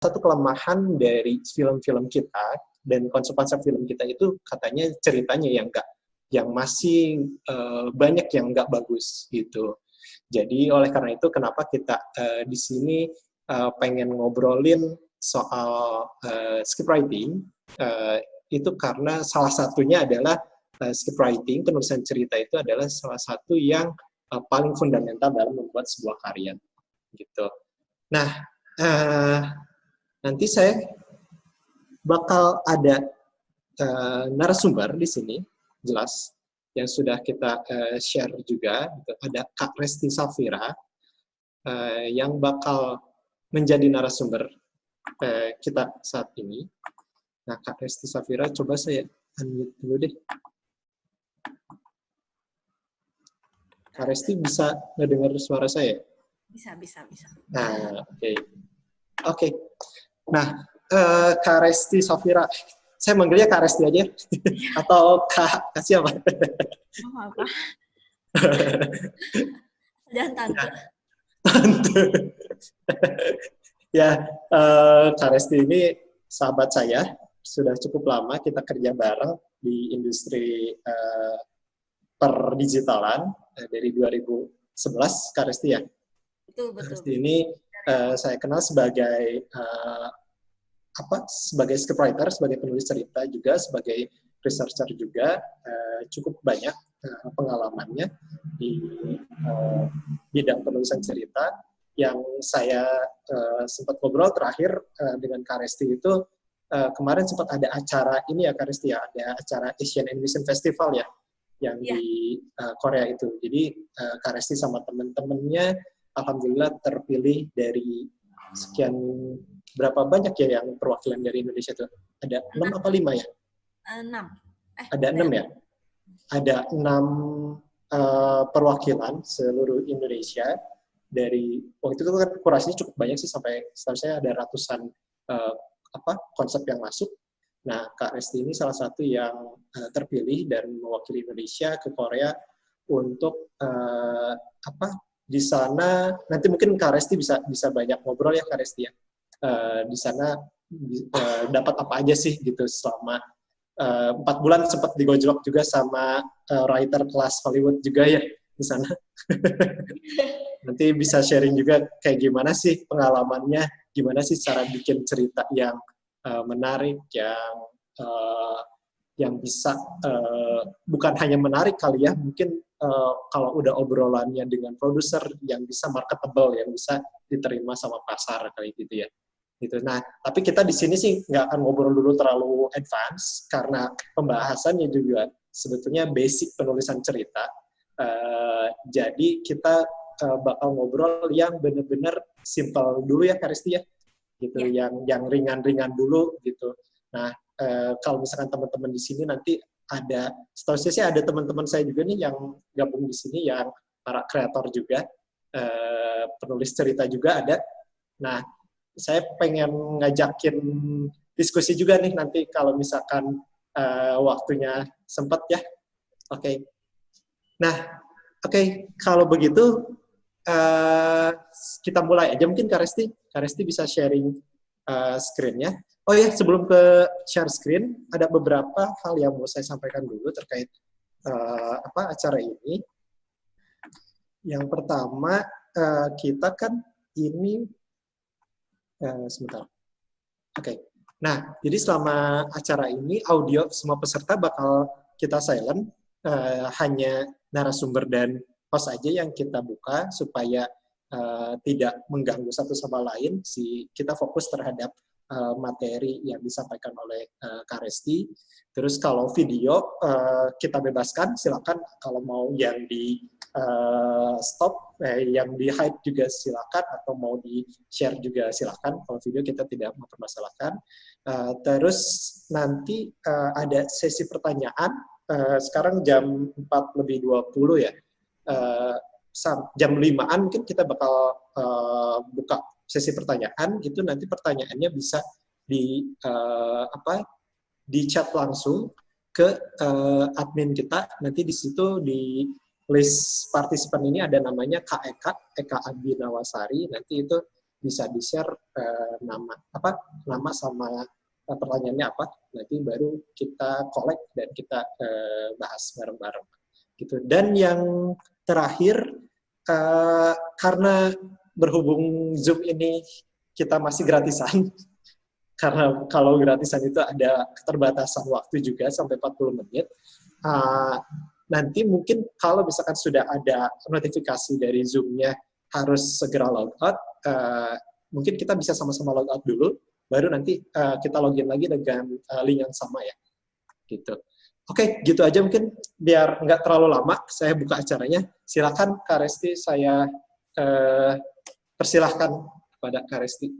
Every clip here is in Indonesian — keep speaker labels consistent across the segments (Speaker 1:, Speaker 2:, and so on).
Speaker 1: satu kelemahan dari film-film kita dan konsep-konsep film kita itu katanya ceritanya yang masih banyak yang nggak bagus gitu. Jadi oleh karena itu kenapa kita di sini pengen ngobrolin soal script writing, itu karena salah satunya adalah script writing, penulisan cerita itu adalah salah satu yang paling fundamental dalam membuat sebuah karya gitu. Nah, nanti saya bakal ada narasumber di sini, jelas, yang sudah kita share juga. Ada Kak Resti Safira, yang bakal menjadi narasumber kita saat ini. Nah, Kak Resti Safira, coba saya unmute dulu deh. Kak Resti bisa ngedengar suara saya?
Speaker 2: Bisa.
Speaker 1: Nah, oke. Nah, Kak Resti Safira, saya manggilnya Kak Resti aja, atau Kak siapa?
Speaker 2: Apa? Dan tante.
Speaker 1: Tante. Ya, Kak Resti ini sahabat saya, sudah cukup lama kita kerja bareng di industri perdigitalan dari 2011, Kak Resti ya?
Speaker 2: Betul.
Speaker 1: Kak Resti ini saya kenal sebagai sebagai scriptwriter, sebagai penulis cerita juga, sebagai researcher juga, cukup banyak pengalamannya di bidang penulisan cerita. Yang saya sempat ngobrol terakhir dengan Kak Resti itu kemarin sempat ada acara ini ya Kak Resti ya, ada acara Asian Animation Festival ya, yang di Korea itu. Jadi Kak Resti sama teman-temannya alhamdulillah terpilih dari sekian berapa banyak ya yang perwakilan dari Indonesia itu? Ada 6 apa 5 ya?
Speaker 2: 6.
Speaker 1: Ada 6 ya? Ada 6 perwakilan seluruh Indonesia. Dari waktu itu kan kurasinya cukup banyak sih, sampai setahu saya ada ratusan konsep yang masuk. Nah, Kak Resti ini salah satu yang terpilih dan mewakili Indonesia ke Korea untuk di sana. Nanti mungkin Kak Resti bisa banyak ngobrol ya Kak Resti ya. Di sana dapat apa aja sih gitu selama 4 bulan, sempat digojlok juga sama writer kelas Hollywood juga ya di sana. Nanti bisa sharing juga kayak gimana sih pengalamannya, gimana sih cara bikin cerita yang menarik, yang bisa bukan hanya menarik kali ya, mungkin kalau udah obrolannya dengan produser yang bisa marketable, yang bisa diterima sama pasar kayak gitu ya. Gitu. Nah, tapi kita di sini sih nggak akan ngobrol dulu terlalu advance karena pembahasannya juga sebetulnya basic penulisan cerita. Jadi kita bakal ngobrol yang benar-benar simple dulu ya, Kak Resti ya, gitu. Ya. Yang ringan-ringan dulu gitu. Nah, kalau misalkan teman-teman di sini nanti ada, setahu saya sih ada teman-teman saya juga nih yang gabung di sini yang para kreator juga, penulis cerita juga ada. Nah, saya pengen ngajakin diskusi juga nih nanti kalau misalkan waktunya sempat ya. Oke. Nah, oke, kalau begitu kita mulai aja mungkin Kak Resti. Kak Resti bisa sharing screen-nya. Oh ya, sebelum ke share screen, ada beberapa hal yang mau saya sampaikan dulu terkait acara ini. Yang pertama, kita kan ini sebentar. Oke. Nah, jadi selama acara ini audio semua peserta bakal kita silent, hanya narasumber dan host aja yang kita buka supaya tidak mengganggu satu sama lain. Kita fokus terhadap materi yang disampaikan oleh Kak Resti. Terus kalau video kita bebaskan, silakan kalau mau yang di stop, yang di hide juga silakan, atau mau di share juga silakan. Kalau video kita tidak mempermasalahkan. Terus nanti ada sesi pertanyaan. Sekarang jam 4:20 ya. Jam 5-an mungkin kita bakal buka sesi pertanyaan. Itu nanti pertanyaannya bisa di chat langsung ke admin kita. Nanti di situ di list partisipan ini ada namanya Kak Eka Abinawasari. Nanti itu bisa di-share nama sama pertanyaannya apa, nanti baru kita collect dan kita bahas bareng-bareng gitu. Dan yang terakhir, karena berhubung Zoom ini kita masih gratisan, karena kalau gratisan itu ada keterbatasan waktu juga sampai 40 menit, nanti mungkin kalau misalkan sudah ada notifikasi dari Zoom-nya harus segera log out, mungkin kita bisa sama-sama log out dulu, baru nanti kita login lagi dengan link yang sama ya. Gitu. Oke, gitu aja mungkin biar nggak terlalu lama, saya buka acaranya. Silakan Kak Resti, saya persilahkan kepada Kak Resti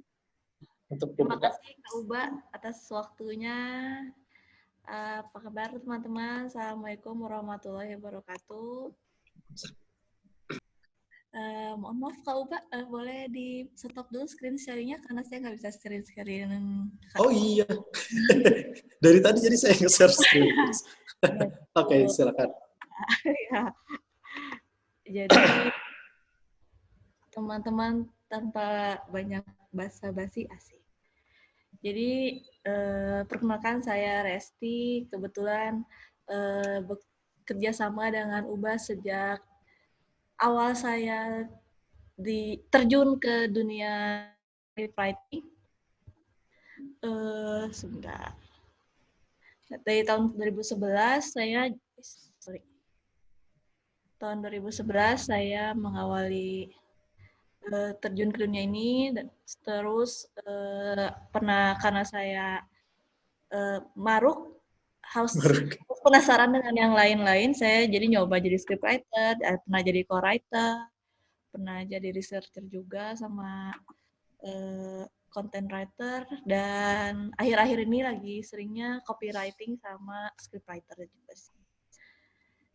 Speaker 1: untuk
Speaker 2: Terima
Speaker 1: membuka.
Speaker 2: kasih Kak Uba atas waktunya. Apa kabar teman-teman? Assalamualaikum warahmatullahi wabarakatuh. Mohon maaf Kak Uba, boleh di stop dulu screen sharing-nya karena saya nggak bisa screen.
Speaker 1: Oh iya, dari tadi jadi saya nge-share screen. Oke, silakan.
Speaker 2: Ya. Jadi teman-teman tanpa banyak basa-basi asik. Jadi perkenalkan saya Resti, kebetulan bekerja sama dengan Uba sejak awal saya terjun ke dunia writing. Sebentar. Dari tahun 2011 saya mengawali terjun ke dunia ini, dan terus pernah karena saya maruk harus penasaran dengan yang lain-lain, saya jadi nyoba jadi scriptwriter, pernah jadi co-writer, pernah jadi researcher juga sama content writer, dan akhir-akhir ini lagi seringnya copywriting sama scriptwriter juga sih.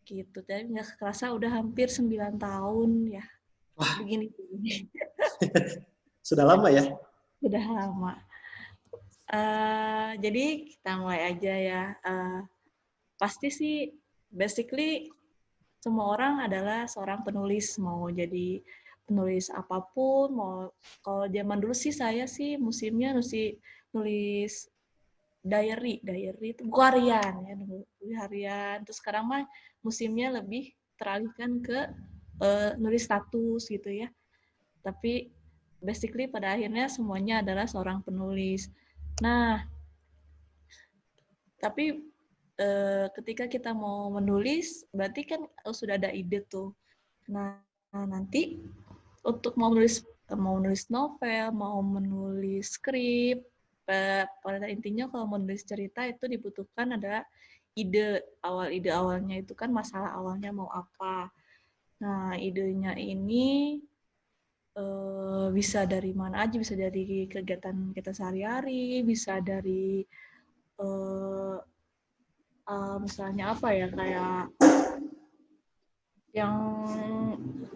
Speaker 2: Gitu, jadi nggak kerasa udah hampir 9 tahun ya.
Speaker 1: Wah,
Speaker 2: begini.
Speaker 1: Sudah lama ya?
Speaker 2: Sudah lama. Jadi kita mulai aja ya. Pasti sih, basically semua orang adalah seorang penulis, mau jadi penulis apapun, kalau zaman dulu sih saya sih musimnya nulis diary itu buku harian ya, buku harian. Terus sekarang mah musimnya lebih teralihkan ke nulis status gitu ya. Tapi basically pada akhirnya semuanya adalah seorang penulis. Nah, tapi ketika kita mau menulis, berarti kan sudah ada ide tuh. Nah, nanti untuk mau menulis novel, mau menulis skrip, pada intinya kalau menulis cerita itu dibutuhkan ada ide awalnya itu kan masalah awalnya mau apa. Nah, idenya ini bisa dari mana aja, bisa dari kegiatan kita sehari-hari, bisa dari misalnya apa ya, kayak yang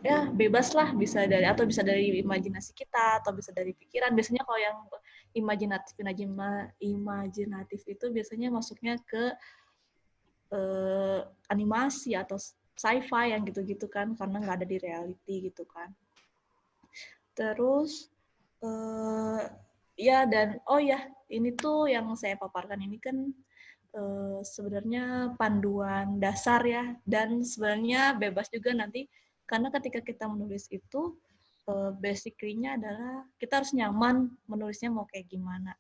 Speaker 2: ya bebas lah, bisa dari imajinasi kita atau bisa dari pikiran. Biasanya kalau yang imajinatif itu biasanya masuknya ke animasi atau sci-fi yang gitu-gitu kan, karena nggak ada di reality gitu kan. Terus ya, dan oh ya, ini tuh yang saya paparkan ini kan sebenarnya panduan dasar ya, dan sebenarnya bebas juga nanti, karena ketika kita menulis itu basically-nya adalah kita harus nyaman menulisnya mau kayak gimana.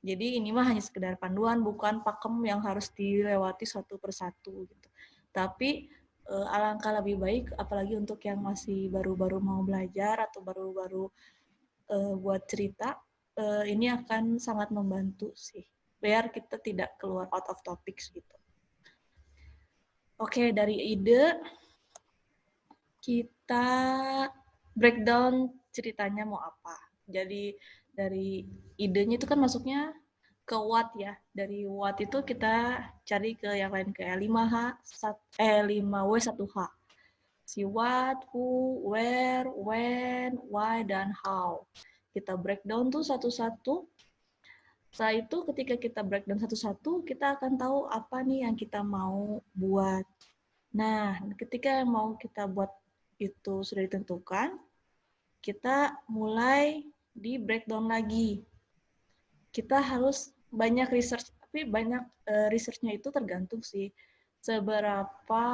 Speaker 2: Jadi ini mah hanya sekedar panduan, bukan pakem yang harus dilewati satu persatu gitu. Tapi alangkah lebih baik, apalagi untuk yang masih baru-baru mau belajar atau baru-baru buat cerita, ini akan sangat membantu sih, biar kita tidak keluar out of topics gitu. Oke, dari ide kita breakdown ceritanya mau apa. Jadi dari idenya itu kan masuknya ke what ya. Dari what itu kita cari ke yang lain kayak 5W 1H. Si what, who, where, when, why, dan how. Kita breakdown tuh satu-satu. Setelah itu ketika kita breakdown satu-satu, kita akan tahu apa nih yang kita mau buat. Nah, ketika mau kita buat itu sudah ditentukan, kita mulai di breakdown lagi. Kita harus banyak research, tapi banyak research-nya itu tergantung sih seberapa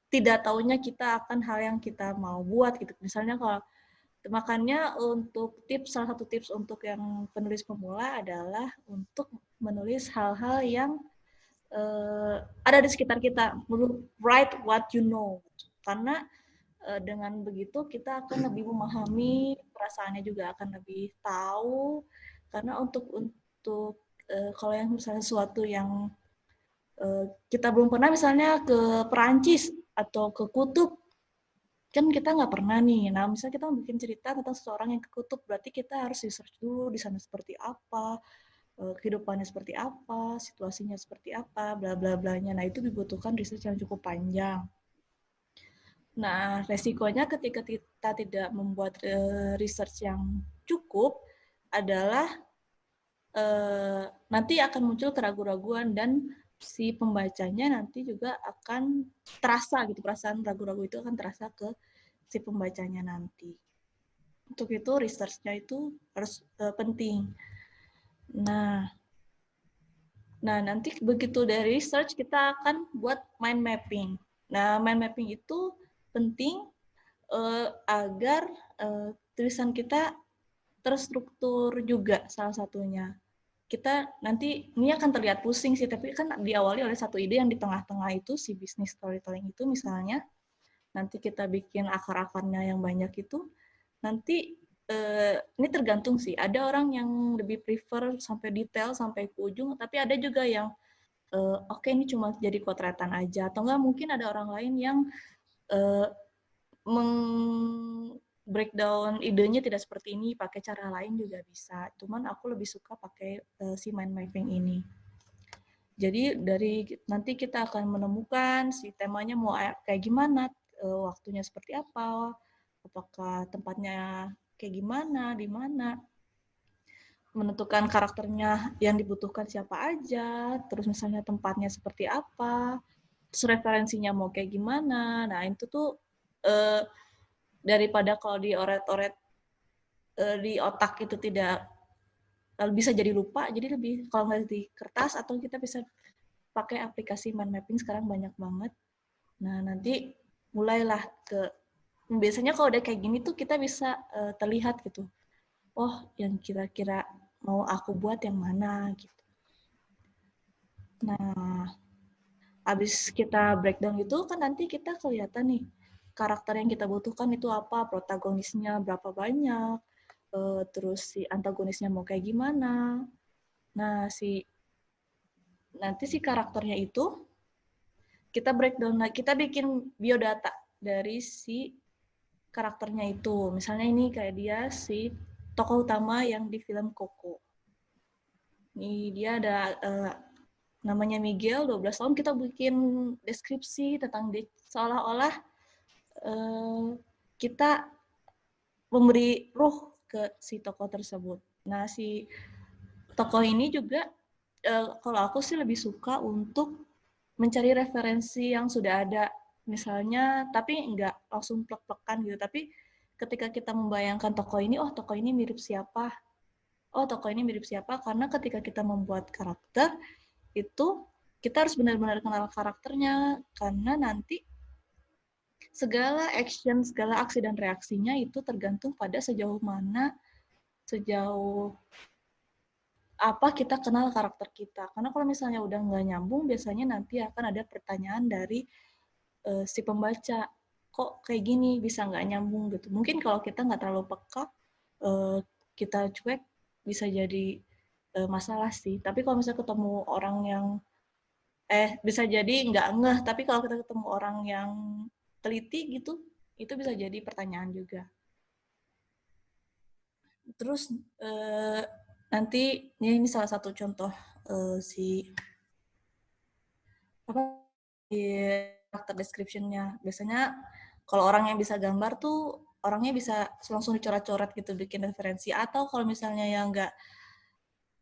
Speaker 2: tidak taunya kita akan hal yang kita mau buat gitu. Misalnya kalau makanya untuk tips, salah satu tips untuk yang penulis pemula adalah untuk menulis hal-hal yang ada di sekitar kita. Write what you know. Karena dengan begitu kita akan lebih memahami, perasaannya juga akan lebih tahu. Karena untuk kalau yang misalnya sesuatu yang kita belum pernah, misalnya ke Perancis atau ke kutub, kan kita nggak pernah nih. Nah, misalnya kita mau bikin cerita tentang seseorang yang ke kutub, berarti kita harus research dulu di sana seperti apa, kehidupannya seperti apa, situasinya seperti apa, bla bla blanya. Nah, itu dibutuhkan research yang cukup panjang. Nah, resikonya ketika kita tidak membuat research yang cukup adalah nanti akan muncul keraguan-raguan dan si pembacanya nanti juga akan terasa gitu, perasaan ragu-ragu itu akan terasa ke si pembacanya nanti. Untuk itu research-nya itu harus penting. Nah, nanti begitu dari research kita akan buat mind mapping. Nah, mind mapping itu penting agar tulisan kita terstruktur juga salah satunya. Kita nanti ini akan terlihat pusing sih, tapi kan diawali oleh satu ide yang di tengah-tengah itu si bisnis storytelling itu misalnya. Nanti kita bikin akar-akarnya yang banyak itu, nanti ini tergantung sih. Ada orang yang lebih prefer sampai detail, sampai ke ujung, tapi ada juga yang oke, ini cuma jadi potretan aja. Atau enggak mungkin ada orang lain yang breakdown idenya tidak seperti ini, pakai cara lain juga bisa. Cuman aku lebih suka pakai si mind mapping ini. Jadi dari nanti kita akan menemukan si temanya mau kayak gimana, waktunya seperti apa, apakah tempatnya kayak gimana, di mana, menentukan karakternya yang dibutuhkan siapa aja, terus misalnya tempatnya seperti apa, terus referensinya mau kayak gimana. Nah, itu tuh daripada kalau dioret-oret di otak itu tidak bisa jadi lupa, jadi lebih kalau nggak di kertas atau kita bisa pakai aplikasi mind mapping sekarang banyak banget. Nah, nanti mulailah biasanya kalau udah kayak gini tuh kita bisa terlihat gitu. Oh, yang kira-kira mau aku buat yang mana gitu. Nah, habis kita breakdown itu kan nanti kita kelihatan nih karakter yang kita butuhkan itu apa, protagonisnya berapa banyak, terus si antagonisnya mau kayak gimana. Nah, nanti si karakternya itu kita breakdown, kita bikin biodata dari si karakternya itu. Misalnya ini kayak dia si tokoh utama yang di film Coco. Ini dia ada namanya Miguel, 12 tahun, kita bikin deskripsi tentang dia, seolah-olah kita memberi ruh ke si tokoh tersebut. Nah, si tokoh ini juga kalau aku sih lebih suka untuk mencari referensi yang sudah ada, misalnya, tapi nggak langsung plek-plekan gitu, tapi ketika kita membayangkan tokoh ini, oh tokoh ini mirip siapa, oh tokoh ini mirip siapa, karena ketika kita membuat karakter, itu kita harus benar-benar kenal karakternya, karena nanti segala action, segala aksi dan reaksinya itu tergantung pada sejauh mana, sejauh apa kita kenal karakter kita. Karena kalau misalnya udah nggak nyambung, biasanya nanti akan ada pertanyaan dari si pembaca, kok kayak gini bisa nggak nyambung gitu. Mungkin kalau kita nggak terlalu peka, kita cuek, bisa jadi masalah sih. Tapi kalau misalnya ketemu orang yang bisa jadi nggak ngeh, tapi kalau kita ketemu orang yang teliti gitu, itu bisa jadi pertanyaan juga. Terus nanti ini salah satu contoh si apa di karakter description-nya. Biasanya kalau orang yang bisa gambar tuh orangnya bisa langsung dicoret-coret gitu bikin referensi, atau kalau misalnya yang enggak,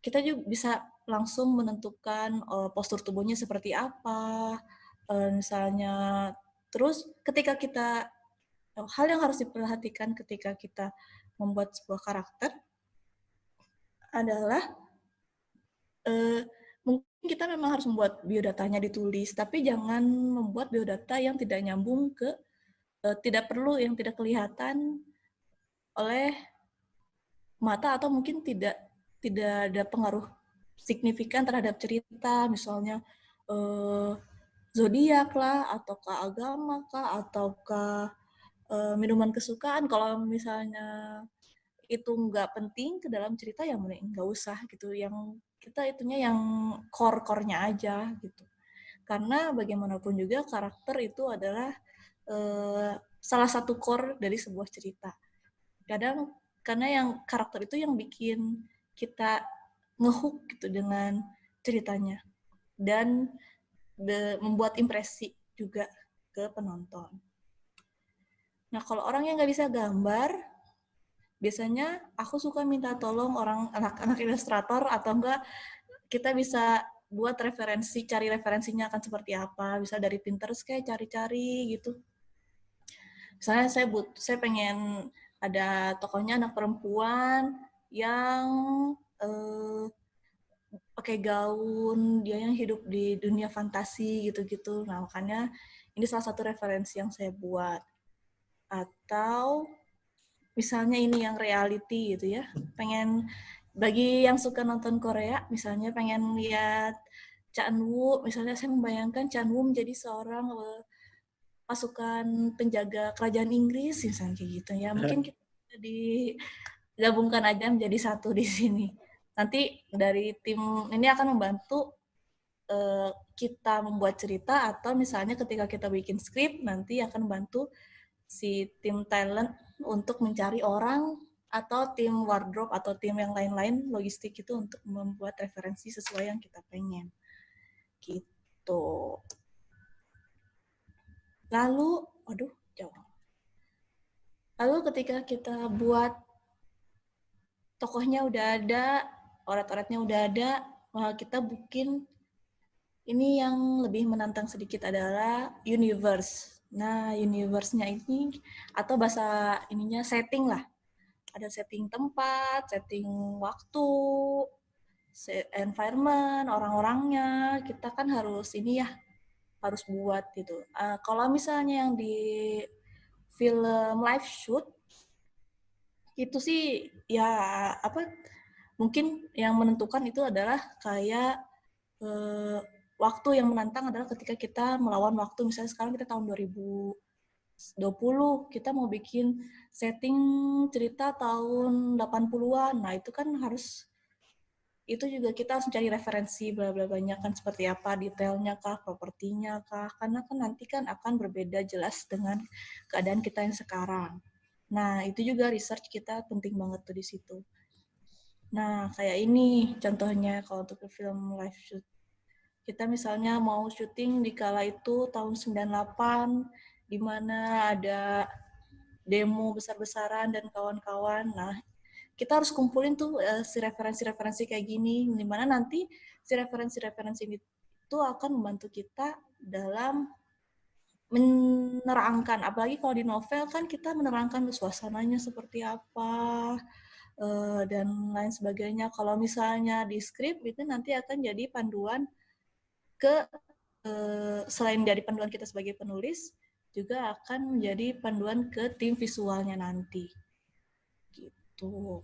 Speaker 2: kita juga bisa langsung menentukan postur tubuhnya seperti apa, misalnya. Terus ketika kita hal yang harus diperhatikan ketika kita membuat sebuah karakter adalah mungkin kita memang harus membuat biodatanya ditulis, tapi jangan membuat biodata yang tidak nyambung ke tidak perlu, yang tidak kelihatan oleh mata atau mungkin tidak ada pengaruh signifikan terhadap cerita, misalnya zodiak lah, ataukah agama kah, ataukah minuman kesukaan. Kalau misalnya itu nggak penting ke dalam cerita, ya mending nggak usah gitu. Yang kita itunya yang core-nya aja gitu. Karena bagaimanapun juga karakter itu adalah salah satu core dari sebuah cerita. Kadang karena yang karakter itu yang bikin kita ngehook gitu dengan ceritanya dan membuat impresi juga ke penonton. Nah, kalau orang yang nggak bisa gambar, biasanya aku suka minta tolong orang anak-anak ilustrator, atau enggak kita bisa buat referensi, cari referensinya akan seperti apa, bisa dari Pinterest kayak cari-cari gitu. Misalnya saya pengen ada tokohnya anak perempuan yang pakai gaun, dia yang hidup di dunia fantasi gitu-gitu. Nah, makanya ini salah satu referensi yang saya buat. Atau misalnya ini yang reality gitu ya. Pengen, bagi yang suka nonton Korea, misalnya pengen lihat Chan-woo, misalnya saya membayangkan Chan-woo menjadi seorang pasukan penjaga kerajaan Inggris, misalnya kayak gitu ya. Mungkin kita digabungkan aja menjadi satu di sini. Nanti dari tim ini akan membantu kita membuat cerita, atau misalnya ketika kita bikin skrip, nanti akan membantu si tim talent untuk mencari orang, atau tim wardrobe atau tim yang lain-lain logistik itu untuk membuat referensi sesuai yang kita pengen. Gitu. Lalu, waduh, jauh. Lalu ketika kita buat tokohnya udah ada, orat-oratnya udah ada, kita bikin ini yang lebih menantang sedikit adalah universe. Nah, universe-nya ini, atau bahasa ininya setting lah. Ada setting tempat, setting waktu, environment, orang-orangnya. Kita kan harus ini ya, harus buat gitu. Kalau misalnya yang di film live shoot, itu sih ya apa, mungkin yang menentukan itu adalah kayak waktu yang menantang adalah ketika kita melawan waktu. Misalnya sekarang kita tahun 2020, kita mau bikin setting cerita tahun 80-an. Nah, itu kan harus, itu juga kita harus mencari referensi bla bla banyak kan, seperti apa detailnya kah, propertinya kah, karena kan nanti kan akan berbeda jelas dengan keadaan kita yang sekarang. Nah, itu juga research kita penting banget tuh di situ. Nah, kayak ini contohnya kalau untuk film live shoot. Kita misalnya mau syuting di kala itu tahun 98, di mana ada demo besar-besaran dan kawan-kawan. Nah, kita harus kumpulin tuh si referensi-referensi kayak gini, di mana nanti si referensi-referensi itu akan membantu kita dalam menerangkan. Apalagi kalau di novel kan kita menerangkan suasananya seperti apa, dan lain sebagainya. Kalau misalnya di skrip, itu nanti akan jadi panduan ke, selain dari panduan kita sebagai penulis, juga akan menjadi panduan ke tim visualnya nanti. Gitu.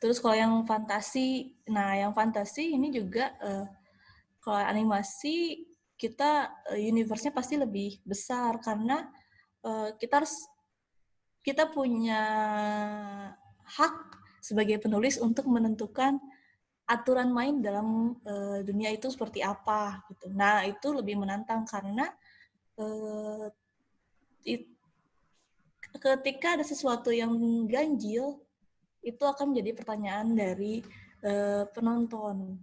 Speaker 2: Terus kalau yang fantasi, nah yang fantasi ini juga kalau animasi kita universe-nya pasti lebih besar, karena kita punya hak sebagai penulis untuk menentukan aturan main dalam dunia itu seperti apa gitu. Nah, itu lebih menantang karena ketika ada sesuatu yang ganjil, itu akan menjadi pertanyaan dari penonton.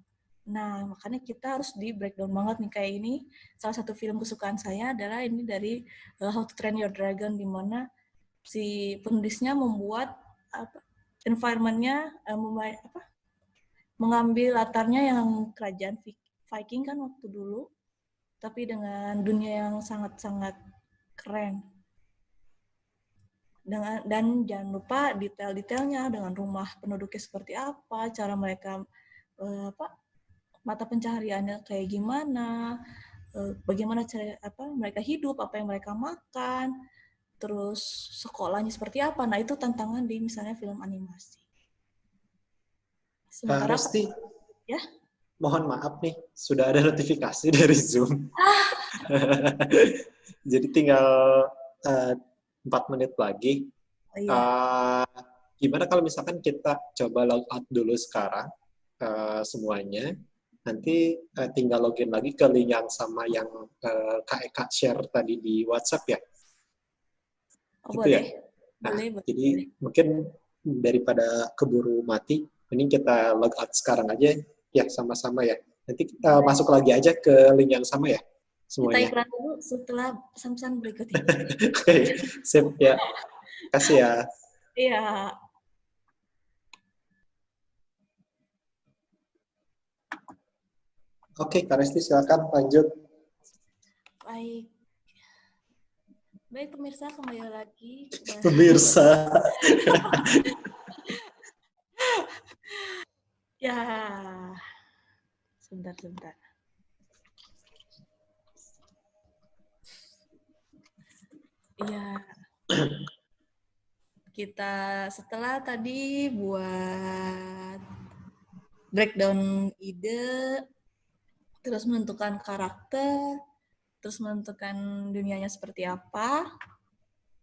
Speaker 2: Nah, makanya kita harus di breakdown banget nih. Kayak ini, salah satu film kesukaan saya adalah ini dari How to Train Your Dragon, di mana si penulisnya membuat environment-nya, mengambil latarnya yang kerajaan Viking kan waktu dulu. tapi dengan dunia yang sangat-sangat keren. Dan jangan lupa detail-detailnya dengan rumah penduduknya seperti apa, cara mereka mata pencahariannya kayak gimana, bagaimana cara mereka hidup, apa yang mereka makan, terus sekolahnya seperti apa. Nah, itu tantangan di misalnya film animasi.
Speaker 1: Kak
Speaker 2: Sementara
Speaker 1: Resti,
Speaker 2: ya,
Speaker 1: mohon maaf nih, sudah ada notifikasi dari Zoom. Jadi tinggal 4 menit lagi.
Speaker 2: iya.
Speaker 1: Gimana kalau misalkan kita coba log out dulu sekarang semuanya, nanti tinggal login lagi ke link yang sama yang Kak Eka share tadi di WhatsApp ya?
Speaker 2: Oh,
Speaker 1: Gitu ya?
Speaker 2: boleh.
Speaker 1: Nah,
Speaker 2: Boleh,
Speaker 1: jadi
Speaker 2: boleh.
Speaker 1: mungkin daripada keburu mati, mending kita log out sekarang aja ya sama-sama ya. Nanti kita
Speaker 2: Boleh.
Speaker 1: masuk lagi aja ke link yang sama ya
Speaker 2: Kita
Speaker 1: semuanya.
Speaker 2: iklan dulu setelah pesan-pesan berikut ini.
Speaker 1: Oke, sip ya. Kasih ya.
Speaker 2: Iya.
Speaker 1: Oke, Kak Resti silakan lanjut.
Speaker 2: Baik. Baik pemirsa, kembali lagi.
Speaker 1: Pemirsa.
Speaker 2: Ya, sebentar. Iya, kita setelah tadi buat breakdown ide, terus menentukan karakter, terus menentukan dunianya seperti apa.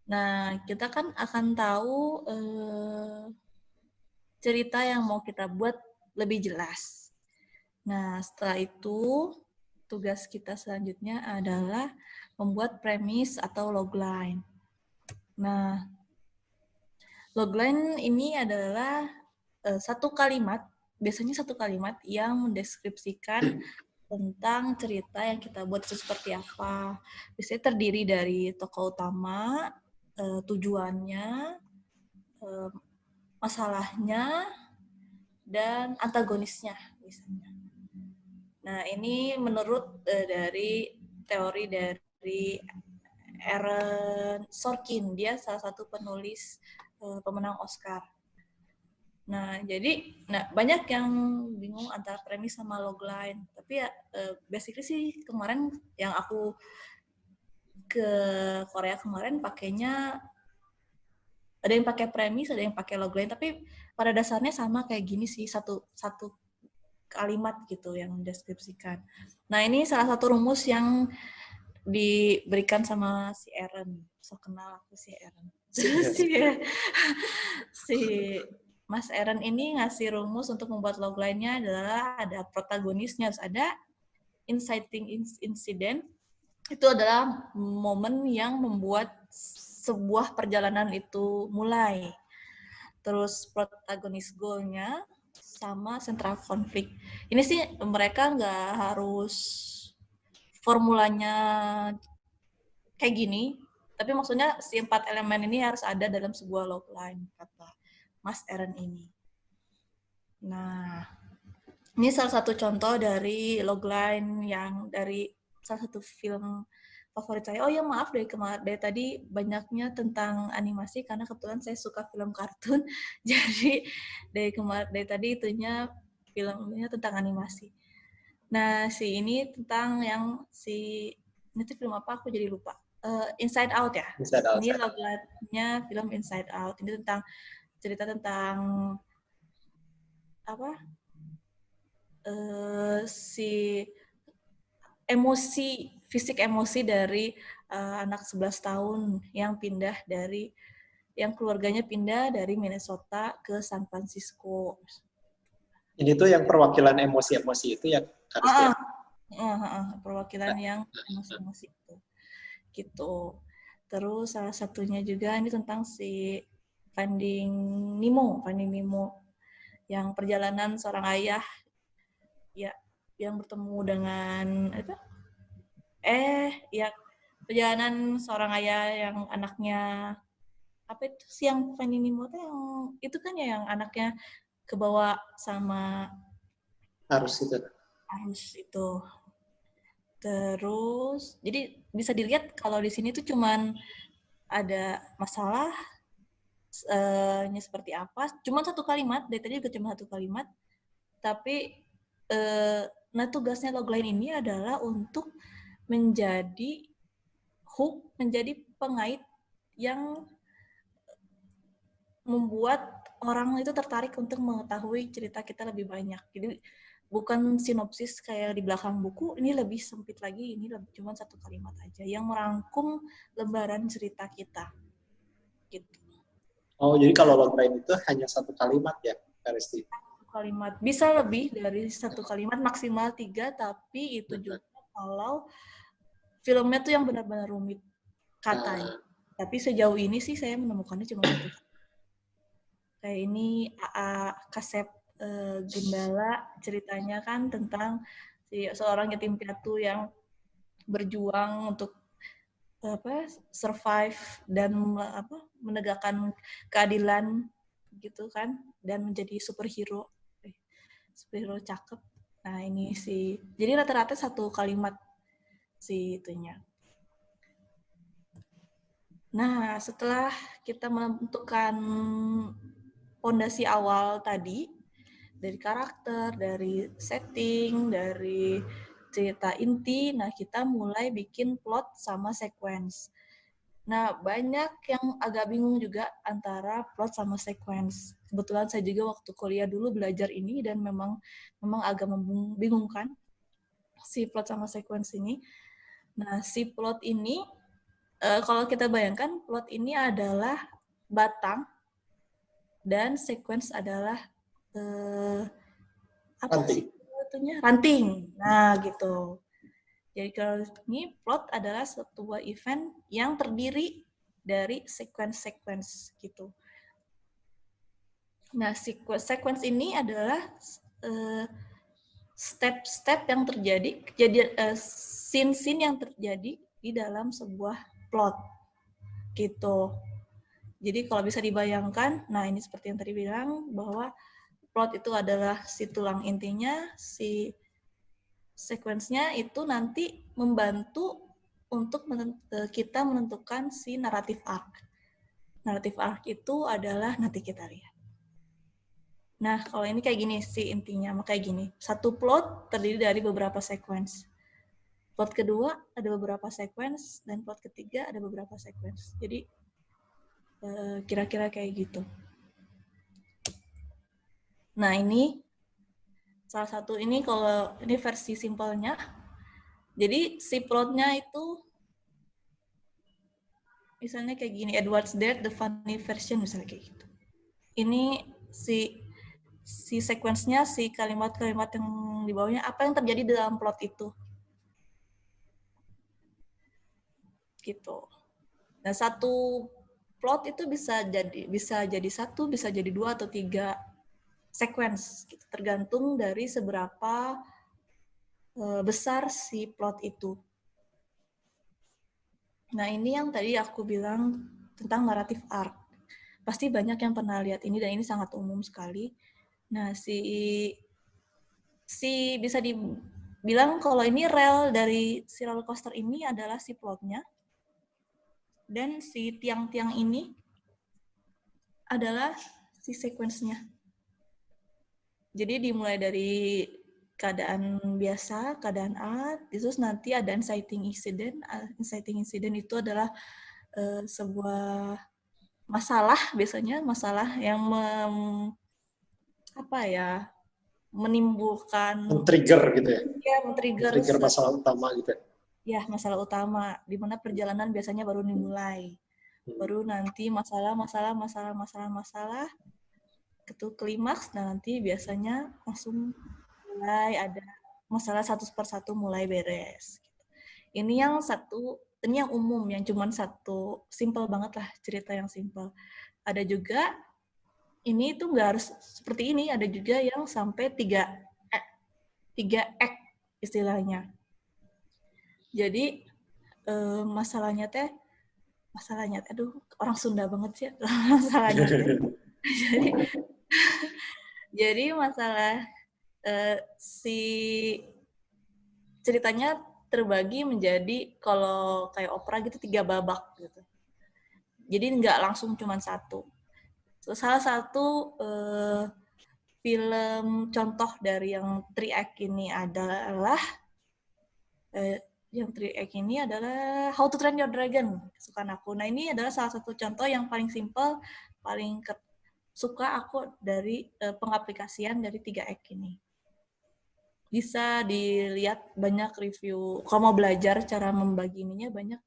Speaker 2: Nah, kita kan akan tahu cerita yang mau kita buat lebih jelas. Nah, setelah itu, tugas kita selanjutnya adalah membuat premis atau logline. Nah, logline ini adalah satu kalimat, biasanya satu kalimat yang mendeskripsikan tentang cerita yang kita buat itu seperti apa. Biasanya terdiri dari tokoh utama, tujuannya, masalahnya, dan antagonisnya misalnya. Nah, ini menurut dari teori dari Aaron Sorkin, dia salah satu penulis pemenang Oscar. Nah, jadi banyak yang bingung antara premis sama logline. Tapi ya basically sih kemarin yang aku ke Korea kemarin pakainya ada yang pakai premis, ada yang pakai logline, tapi pada dasarnya sama kayak gini sih, satu kalimat gitu yang mendeskripsikan. Nah, ini salah satu rumus yang diberikan sama si Aaron. So kenal aku si Aaron. si Mas Aaron ini ngasih rumus untuk membuat logline-nya adalah ada protagonisnya, harus ada inciting incident. Itu adalah momen yang membuat sebuah perjalanan itu mulai. Terus protagonis goal-nya sama central konflik. Ini sih mereka nggak harus formulanya kayak gini, tapi maksudnya si 4 elemen ini harus ada dalam sebuah logline, kata Mas Aaron ini. Nah, ini salah satu contoh dari logline yang dari salah satu film favorit saya. Oh ya, maaf dari tadi banyaknya tentang animasi karena kebetulan saya suka film kartun. Jadi dari tadi itunya filmnya tentang animasi. Nah, ini tentang ini tuh film apa aku jadi lupa. Inside Out ya. Ini logline-nya film Inside Out. Ini tentang cerita tentang apa? Si fisik emosi dari anak 11 tahun yang keluarganya pindah dari Minnesota ke San Francisco.
Speaker 1: Ini tuh yang perwakilan emosi-emosi itu ya, Kak Rizky?
Speaker 2: Perwakilan yang emosi-emosi itu. Gitu. Terus salah satunya juga ini tentang si Finding Nemo yang perjalanan seorang ayah ya yang bertemu dengan perjalanan seorang ayah yang anaknya apa itu sih yang Finding Nemo itu yang itu kan ya yang anaknya kebawa sama
Speaker 1: Harus itu.
Speaker 2: arus itu. Terus, jadi bisa dilihat kalau di sini tuh cuman ada masalah, nya seperti apa, cuma satu kalimat, dari tadi juga cuma satu kalimat, tapi nah tugasnya logline ini adalah untuk menjadi hook, menjadi pengait yang membuat orang itu tertarik untuk mengetahui cerita kita lebih banyak. Jadi bukan sinopsis kayak di belakang buku, ini lebih sempit lagi, ini cuma satu kalimat aja yang merangkum lembaran cerita kita. Gitu.
Speaker 1: Oh, jadi kalau logline itu hanya satu kalimat ya, Kak Resti?
Speaker 2: Kalimat. Bisa lebih dari satu kalimat, maksimal 3, tapi itu juga kalau filmnya tuh yang benar-benar rumit katanya. Tapi sejauh ini sih saya menemukannya cuma satu. Kayak ini AA Kasep Gundala, ceritanya kan tentang seorang yatim piatu yang berjuang untuk survive dan menegakkan keadilan gitu kan, dan menjadi superhero cakep. Nah ini sih, jadi rata-rata satu kalimat sih itunya. Nah setelah kita menentukan fondasi awal tadi, dari karakter, dari setting, dari cerita inti, nah kita mulai bikin plot sama sequence. Nah, banyak yang agak bingung juga antara plot sama sequence. Kebetulan saya juga waktu kuliah dulu belajar ini dan memang agak membingungkan si plot sama sequence ini. Nah, si plot ini, kalau kita bayangkan, plot ini adalah batang dan sequence adalah apa sih itunya? Ranting. Nah, gitu. Jadi kalau ini plot adalah sebuah event yang terdiri dari sequence gitu. Nah, sequence ini adalah step-step yang terjadi, scene-scene yang terjadi di dalam sebuah plot gitu. Jadi kalau bisa dibayangkan, nah ini seperti yang tadi bilang bahwa plot itu adalah si tulang intinya, si sequence-nya itu nanti membantu untuk kita menentukan si narrative arc. Narrative arc itu adalah, nanti kita lihat. Nah, kalau ini kayak gini sih intinya, kayak gini. Satu plot terdiri dari beberapa sequence. Plot kedua ada beberapa sequence, dan plot ketiga ada beberapa sequence. Jadi, kira-kira kayak gitu. Nah, ini salah satu ini, kalau ini versi simpelnya. Jadi si plotnya itu misalnya kayak gini, Edward's Dead, the funny version, misalnya kayak gitu. Ini si sequence-nya, si kalimat-kalimat yang di bawahnya, apa yang terjadi dalam plot itu. Gitu. Nah, satu plot itu bisa jadi satu, bisa jadi 2 atau 3 sequence, gitu. Tergantung dari seberapa besar si plot itu. Nah, ini yang tadi aku bilang tentang narrative arc. Pasti banyak yang pernah lihat ini, dan ini sangat umum sekali. Nah, bisa dibilang kalau ini rel dari si roller coaster ini adalah si plotnya, dan si tiang-tiang ini adalah si sequence-nya. Jadi dimulai dari keadaan biasa, keadaan A, terus nanti ada inciting incident. Inciting incident itu adalah sebuah masalah, biasanya masalah yang menimbulkan,
Speaker 1: Men-trigger gitu ya?
Speaker 2: ya, men-trigger
Speaker 1: masalah utama gitu ya?
Speaker 2: Ya, masalah utama, di mana perjalanan biasanya baru dimulai. Baru nanti masalah, ke klimaks, dan nanti biasanya langsung mulai ada masalah satu persatu mulai beres. Ini yang umum, yang cuma satu, simple banget lah, cerita yang simple. Ada juga, ini tuh nggak harus seperti ini, ada juga yang sampai 3 act istilahnya. Jadi masalahnya, aduh, orang Sunda banget sih, masalahnya teh. jadi masalah si ceritanya terbagi menjadi kalau kayak opera gitu 3 babak gitu. Jadi nggak langsung cuma satu. Salah satu film contoh dari yang 3 act ini adalah How to Train Your Dragon, kesukaan aku. Nah, ini adalah salah satu contoh yang paling simpel, paling suka aku dari pengaplikasian dari 3 act ini. Bisa dilihat banyak review. Kalau mau belajar cara membagi ininya banyak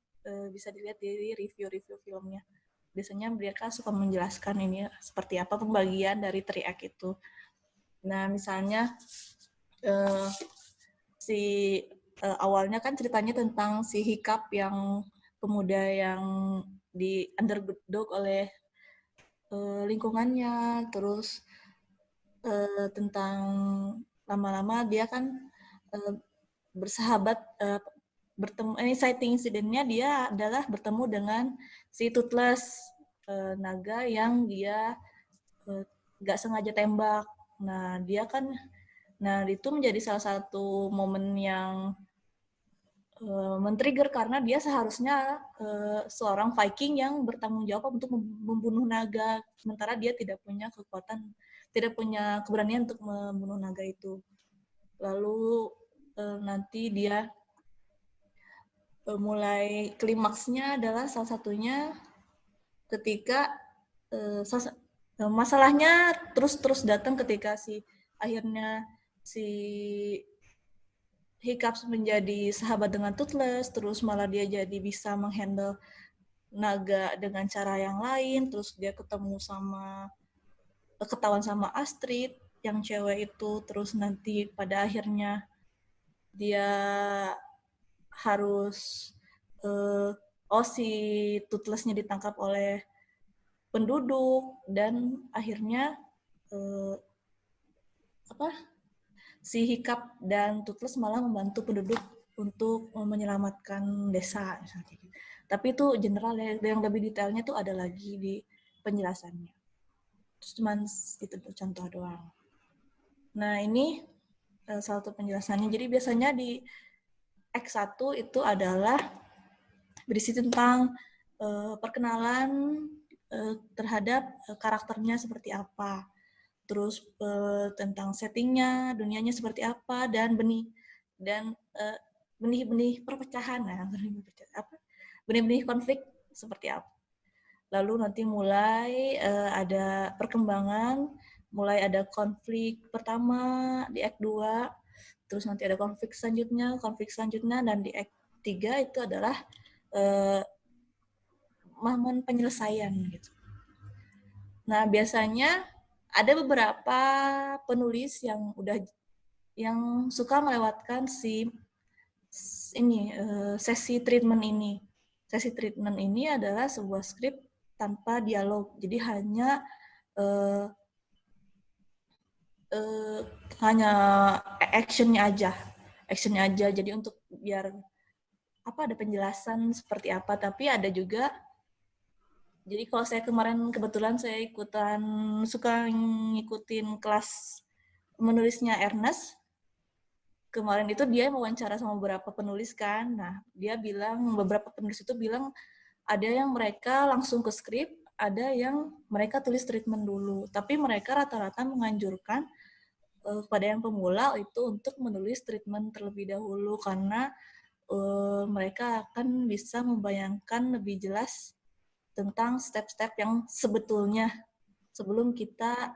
Speaker 2: bisa dilihat dari review-review filmnya. Biasanya mereka suka menjelaskan ini seperti apa pembagian dari 3 act itu. Nah, misalnya awalnya kan ceritanya tentang si Hiccup yang pemuda yang di underdog oleh lingkungannya, terus tentang lama-lama dia kan bersahabat, bertemu, exciting incident-nya dia adalah bertemu dengan si Toothless, naga yang dia nggak sengaja tembak. Nah, itu menjadi salah satu momen yang men-trigger karena dia seharusnya seorang Viking yang bertanggung jawab untuk membunuh naga, sementara dia tidak punya keberanian untuk membunuh naga itu. Lalu nanti dia mulai klimaksnya adalah salah satunya ketika masalahnya terus datang ketika akhirnya si Hiccups menjadi sahabat dengan Toothless, terus malah dia jadi bisa menghandle naga dengan cara yang lain, terus dia ketahuan sama Astrid yang cewek itu, terus nanti pada akhirnya dia harus si Toothless-nya ditangkap oleh penduduk dan akhirnya si Hiccup dan Toothless malah membantu penduduk untuk menyelamatkan desa misalnya. Tapi itu general ya, yang lebih detailnya tuh ada lagi di penjelasannya. Terus cuman itu contoh doang. Nah, ini salah satu penjelasannya. Jadi biasanya di Act 1 itu adalah berisi tentang perkenalan terhadap karakternya seperti apa. Terus tentang settingnya, dunianya seperti apa, dan benih-benih perpecahan, benih-benih konflik seperti apa. Lalu nanti mulai ada perkembangan, mulai ada konflik pertama di Act 2, terus nanti ada konflik selanjutnya, dan di Act 3 itu adalah momen penyelesaian gitu. Nah, biasanya ada beberapa penulis yang suka melewatkan sesi treatment ini. Sesi treatment ini adalah sebuah skrip tanpa dialog. Jadi hanya actionnya aja. Jadi untuk biar ada penjelasan seperti apa, tapi ada juga. Jadi kalau saya kemarin kebetulan saya suka ngikutin kelas menulisnya Ernest. Kemarin itu dia wawancara sama beberapa penulis kan. Nah, beberapa penulis itu bilang ada yang mereka langsung ke skrip, ada yang mereka tulis treatment dulu. Tapi mereka rata-rata menganjurkan kepada yang pemula itu untuk menulis treatment terlebih dahulu karena mereka akan bisa membayangkan lebih jelas tentang step-step yang sebetulnya sebelum kita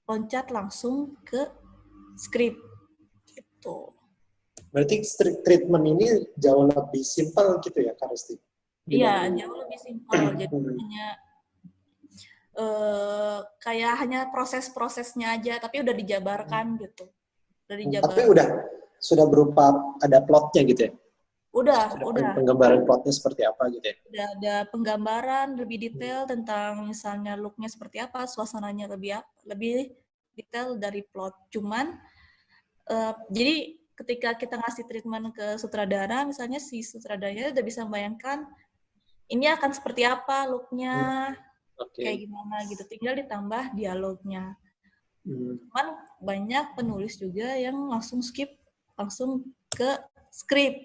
Speaker 2: loncat langsung ke skrip gitu.
Speaker 1: Berarti treatment ini jauh lebih simpel gitu ya, Kak Resti?
Speaker 2: Iya, jauh lebih simpel. Jadi hanya proses-prosesnya aja, tapi udah dijabarkan gitu.
Speaker 1: Tapi sudah berupa ada plotnya gitu ya?
Speaker 2: Udah.
Speaker 1: Penggambaran plotnya seperti apa gitu ya?
Speaker 2: Udah ada penggambaran lebih detail tentang misalnya look-nya seperti apa, suasananya lebih detail dari plot. Cuman jadi ketika kita ngasih treatment ke sutradara, misalnya si sutradaranya udah bisa membayangkan ini akan seperti apa look-nya, kayak gimana gitu. Tinggal ditambah dialognya. Cuman banyak penulis juga yang langsung skip langsung ke script.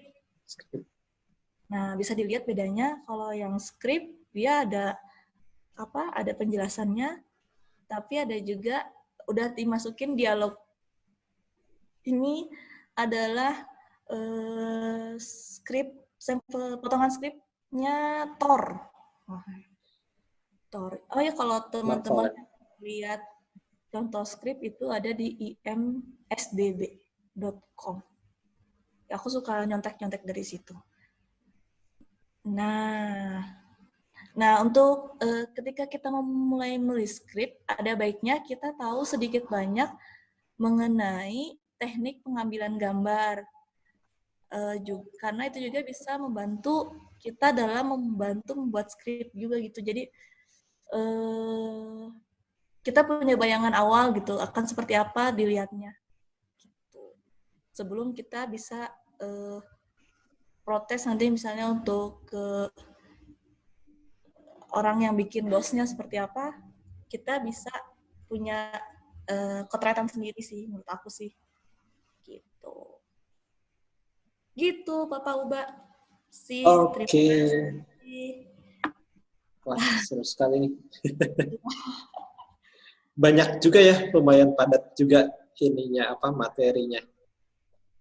Speaker 2: Nah, bisa dilihat bedanya kalau yang script dia ada ada penjelasannya, tapi ada juga udah dimasukin dialog. Ini adalah script sampel potongan scriptnya Thor. Thor. Oh ya, kalau teman-teman lihat contoh script itu ada di imsdb.com. Aku suka nyontek-nyontek dari situ. Nah, untuk ketika kita memulai menulis skrip, ada baiknya kita tahu sedikit banyak mengenai teknik pengambilan gambar. Karena itu juga bisa membantu kita dalam membuat skrip juga gitu. Jadi kita punya bayangan awal gitu akan seperti apa dilihatnya. Gitu. Sebelum kita bisa protes nanti misalnya untuk ke orang yang bikin bosnya seperti apa, kita bisa punya kotretan sendiri sih, menurut aku sih. Gitu. Gitu, Bapak Uba.
Speaker 1: Oke. Wah, seru sekali nih. Banyak juga ya, lumayan padat juga ininya materinya.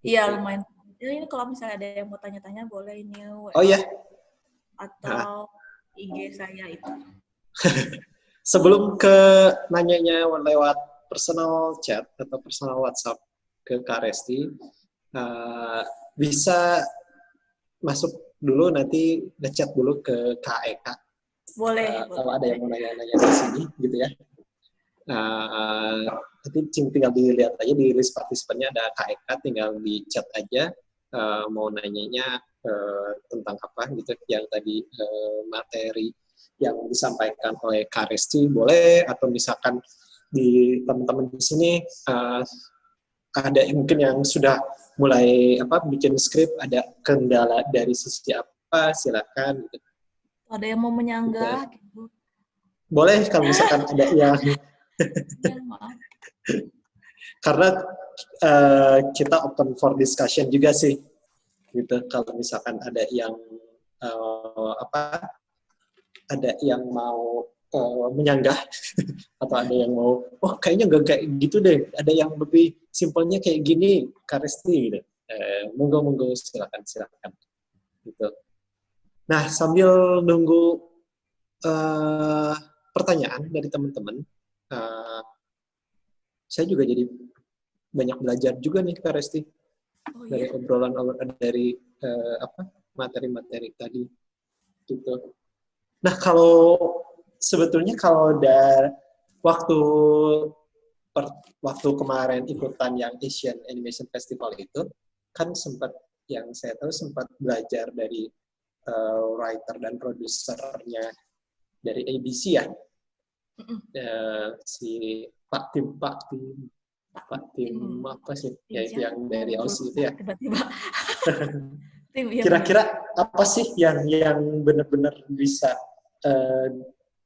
Speaker 2: Iya, lumayan. Ini kalau misalnya ada yang mau tanya-tanya boleh ini WA.
Speaker 1: Oh ya.
Speaker 2: Atau IG saya itu.
Speaker 1: Sebelum ke nanyanya lewat personal chat atau personal WhatsApp ke Kak Resti, bisa masuk dulu nanti ngechat dulu ke Kak Eka.
Speaker 2: Boleh.
Speaker 1: Kalau ada yang mau nanya-nanya di sini, gitu ya. Nanti tinggal dilihat aja di list partisipannya ada Kak Eka, tinggal di chat aja mau nanyanya tentang apa gitu, yang tadi materi yang disampaikan oleh Kak Resti boleh, atau misalkan di teman-teman di sini ada mungkin yang sudah mulai bikin skrip, ada kendala dari sisi apa, silakan gitu.
Speaker 2: Ada yang mau menyanggah gitu.
Speaker 1: Boleh kalau misalkan ada yang
Speaker 2: maaf.
Speaker 1: Karena kita open for discussion juga sih gitu. Kalau misalkan ada yang ada yang mau menyanggah atau ada yang mau kayaknya nggak kayak gitu deh, ada yang lebih simpelnya kayak gini, Kak Resti gitu. Monggo silakan gitu. Nah, sambil nunggu pertanyaan dari teman-teman, saya juga jadi banyak belajar juga nih Kak Resti dari obrolan dari materi-materi tadi gitu. Nah, sebetulnya kalau dari waktu kemarin ikutan yang Asian Animation Festival itu, kan yang saya tahu sempat belajar dari writer dan produsernya dari ABC ya, si Pak Tim apa sih ya, itu yang dari Aussie itu ya. Kira-kira apa sih yang benar-benar bisa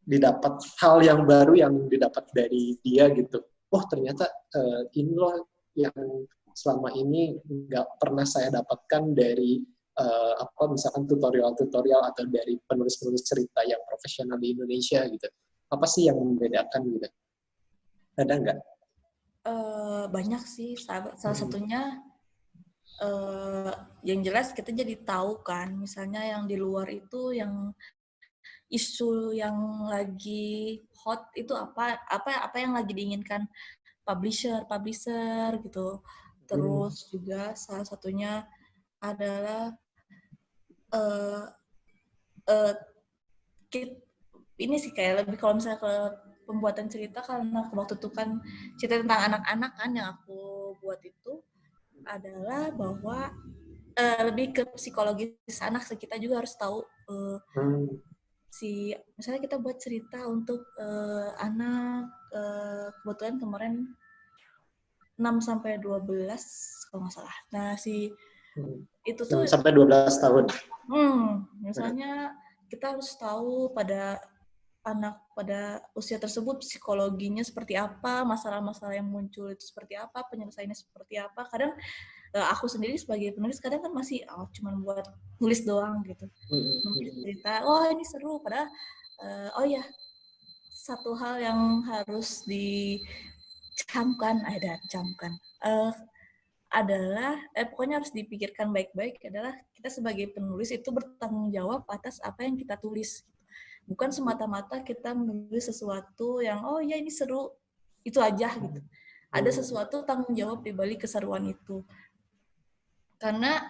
Speaker 1: didapat, hal yang baru yang didapat dari dia gitu? Ternyata ini loh yang selama ini nggak pernah saya dapatkan dari misalkan tutorial atau dari penulis-penulis cerita yang profesional di Indonesia gitu. Apa sih yang membedakan gitu? Ada nggak?
Speaker 2: Banyak sih. Salah satunya yang jelas kita jadi tahu kan, misalnya yang di luar itu yang isu yang lagi hot itu apa yang lagi diinginkan publisher gitu. Terus juga salah satunya adalah ini sih kayak lebih kalau misalnya ke pembuatan cerita, karena waktu itu kan cerita tentang anak-anak kan yang aku buat itu adalah bahwa lebih ke psikologis anak, kita juga harus tahu misalnya kita buat cerita untuk anak kebetulan kemarin 6-12 kalau nggak salah. Nah, itu tuh
Speaker 1: 6-12 tahun.
Speaker 2: Misalnya kita harus tahu pada anak pada usia tersebut psikologinya seperti apa, masalah-masalah yang muncul itu seperti apa, penyelesaiannya seperti apa. Kadang aku sendiri sebagai penulis kadang kan masih cuman buat nulis doang gitu, nulis cerita, ini seru, padahal oh ya satu hal yang harus camkan adalah pokoknya harus dipikirkan baik-baik adalah kita sebagai penulis itu bertanggung jawab atas apa yang kita tulis, bukan semata-mata kita menulis sesuatu yang ya ini seru itu aja gitu. Ada sesuatu tanggung jawab di balik keseruan itu, karena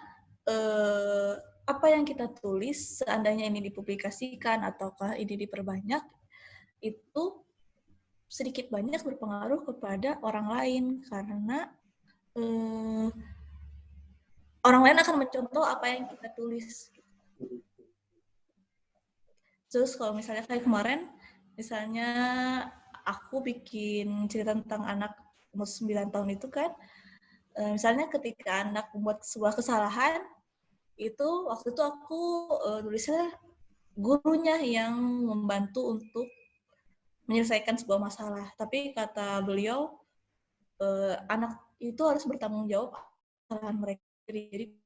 Speaker 2: apa yang kita tulis seandainya ini dipublikasikan ataukah ini diperbanyak itu sedikit banyak berpengaruh kepada orang lain, karena orang lain akan mencontoh apa yang kita tulis. Terus kalau misalnya kayak kemarin, misalnya aku bikin cerita tentang anak umur 9 tahun itu kan, misalnya ketika anak membuat sebuah kesalahan, itu waktu itu aku tulisnya gurunya yang membantu untuk menyelesaikan sebuah masalah. Tapi kata beliau, anak itu harus bertanggung jawab kesalahan mereka. Jadi